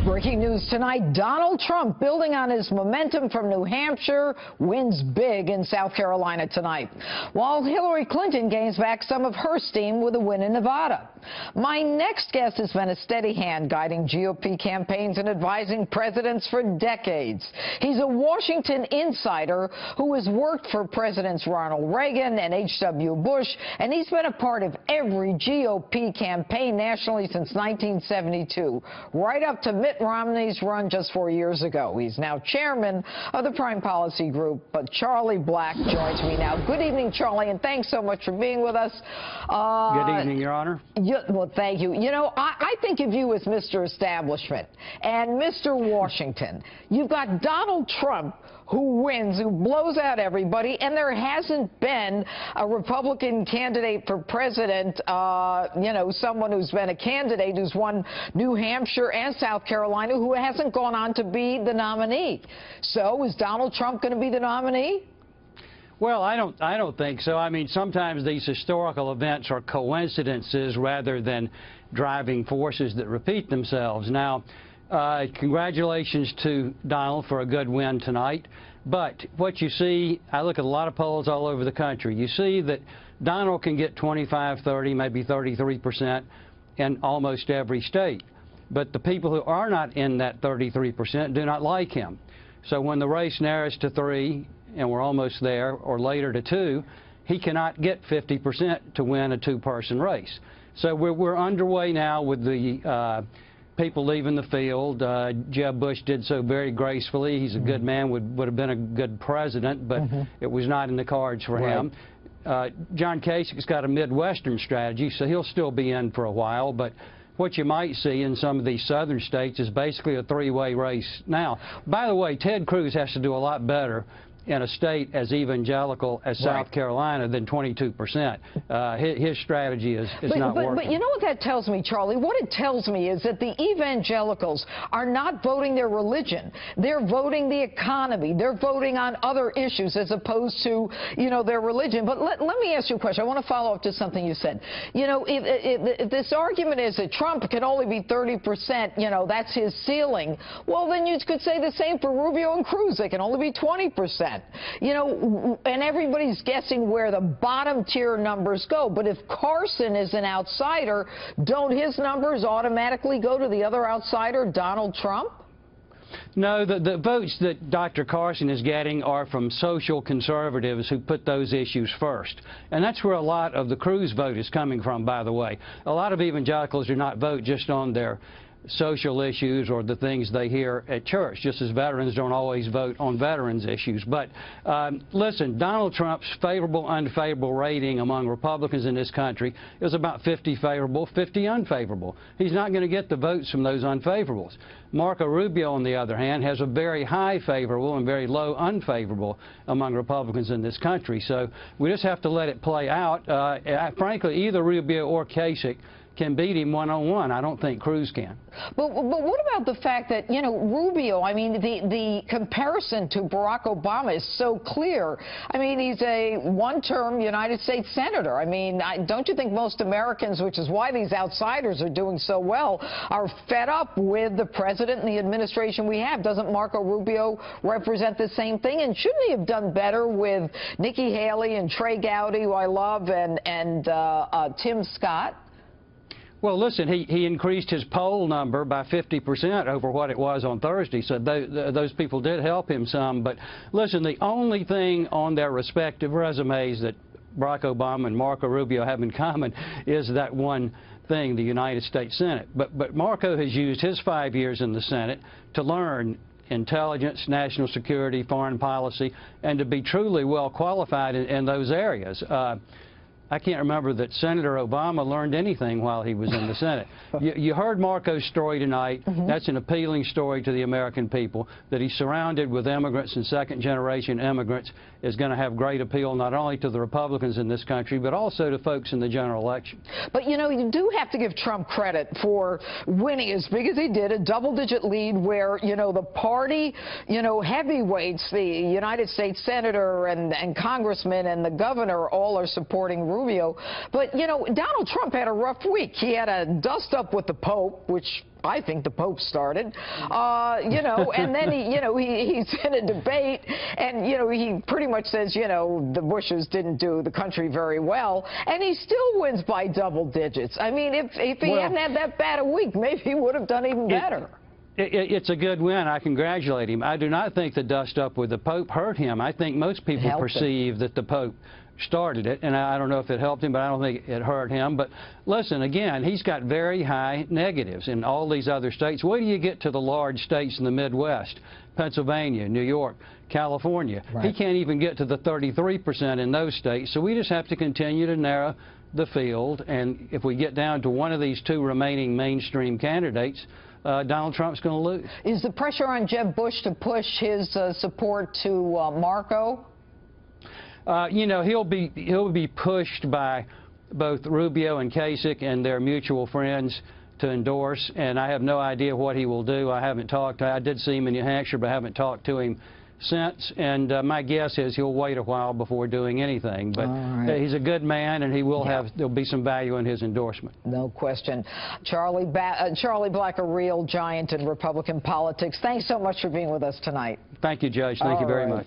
Breaking news tonight, Donald Trump, building on his momentum from New Hampshire, wins big in South Carolina tonight, while Hillary Clinton gains back some of her steam with a win in Nevada. My next guest has been a steady hand guiding GOP campaigns and advising presidents for decades. He's a Washington insider who has worked for Presidents Ronald Reagan and H.W. Bush, and he's been a part of every GOP campaign nationally since 1972, right up to Mitt Romney's run just 4 years ago. He's now chairman of the Prime Policy Group, but Charlie Black joins me now. Good evening, Charlie, and thanks so much for being with us. Good evening, Your Honor. Well, thank you. You know, I think of you as Mr. Establishment and Mr. Washington. You've got Donald Trump, who wins, who blows out everybody, and there hasn't been a Republican candidate for president, you know, someone who's been a candidate who's won New Hampshire and South Carolina who hasn't gone on to be the nominee. So is Donald Trump going to be the nominee? Well, I don't think so. I mean, sometimes these historical events are coincidences rather than driving forces that repeat themselves. Now, congratulations to Donald for a good win tonight. But what you see, I look at a lot of polls all over the country. You see that Donald can get 25, 30, maybe 33% in almost every state. But the people who are not in that 33% do not like him. So when the race narrows to 3, and we're almost there, or later to 2, he cannot get 50% to win a two-person race. So we're underway now with the people leaving the field. Jeb Bush did so very gracefully. He's a good man, would have been a good president, but it was not in the cards for him. John Kasich's got a Midwestern strategy, so he'll still be in for a while, but what you might see in some of these southern states is basically a three-way race now. By the way, Ted Cruz has to do a lot better in a state as evangelical as South Carolina than 22%. His strategy is not working. But you know what that tells me, Charlie? What it tells me is that the evangelicals are not voting their religion. They're voting the economy. They're voting on other issues as opposed to, you know, their religion. But let me ask you a question. I want to follow up to something you said. You know, if this argument is that Trump can only be 30%, you know, that's his ceiling, well, then you could say the same for Rubio and Cruz. They can only be 20%. You know, and everybody's guessing where the bottom tier numbers go. But if Carson is an outsider, don't his numbers automatically go to the other outsider, Donald Trump? No, the votes that Dr. Carson is getting are from social conservatives who put those issues first. And that's where a lot of the Cruz vote is coming from, by the way. A lot of evangelicals do not vote just on their social issues or the things they hear at church, just as veterans don't always vote on veterans issues. But listen, Donald Trump's favorable, unfavorable rating among Republicans in this country is about 50 favorable, 50 unfavorable. He's not going to get the votes from those unfavorables. Marco Rubio, on the other hand, has a very high favorable and very low unfavorable among Republicans in this country. So we just have to let it play out. Frankly, either Rubio or Kasich can beat him one-on-one. I don't think Cruz can. But what about the fact that, you know, Rubio, I mean, the comparison to Barack Obama is so clear. I mean, he's a one-term United States senator. I mean, don't you think most Americans, which is why these outsiders are doing so well, are fed up with the president and the administration we have? Doesn't Marco Rubio represent the same thing? And shouldn't he have done better with Nikki Haley and Trey Gowdy, who I love, and Tim Scott? Well, listen, he increased his poll number by 50% over what it was on Thursday, so those people did help him some. But listen, the only thing on their respective resumes that Barack Obama and Marco Rubio have in common is that one thing, the United States Senate. But Marco has used his 5 years in the Senate to learn intelligence, national security, foreign policy, and to be truly well qualified in those areas. I can't remember that Senator Obama learned anything while he was in the Senate. You heard Marco's story tonight. That's an appealing story to the American people. That he's surrounded with immigrants and second-generation immigrants is going to have great appeal not only to the Republicans in this country, but also to folks in the general election. But, you know, you do have to give Trump credit for winning as big as he did, a double-digit lead where, you know, the party, you know, heavyweights, the United States Senator and Congressman and the governor all are supporting Rubio. Rubio. But, you know, Donald Trump had a rough week. He had a dust-up with the Pope, which I think the Pope started, you know, and then he's in a debate, and, you know, he pretty much says, you know, the Bushes didn't do the country very well, and he still wins by double digits. I mean, if he hadn't had that bad a week, maybe he would have done even better. It's a good win. I congratulate him. I do not think the dust-up with the Pope hurt him. I think most people perceive that the Pope started it, and I don't know if it helped him, but I don't think it hurt him. But listen, again, he's got very high negatives in all these other states. Wait till you get to the large states in the Midwest, Pennsylvania, New York, California. Right. He can't even get to the 33% in those states. So we just have to continue to narrow the field, and if we get down to one of these two remaining mainstream candidates, Donald Trump's going to lose. Is the pressure on Jeb Bush to push his support to Marco? You know, he'll be pushed by both Rubio and Kasich and their mutual friends to endorse, and I have no idea what he will do. I haven't talked. I did see him in New Hampshire, but I haven't talked to him since, and my guess is he'll wait a while before doing anything. But he's a good man, and he will there'll be some value in his endorsement. No question. Charlie Black, a real giant in Republican politics. Thanks so much for being with us tonight. Thank you, Judge. Thank you very much.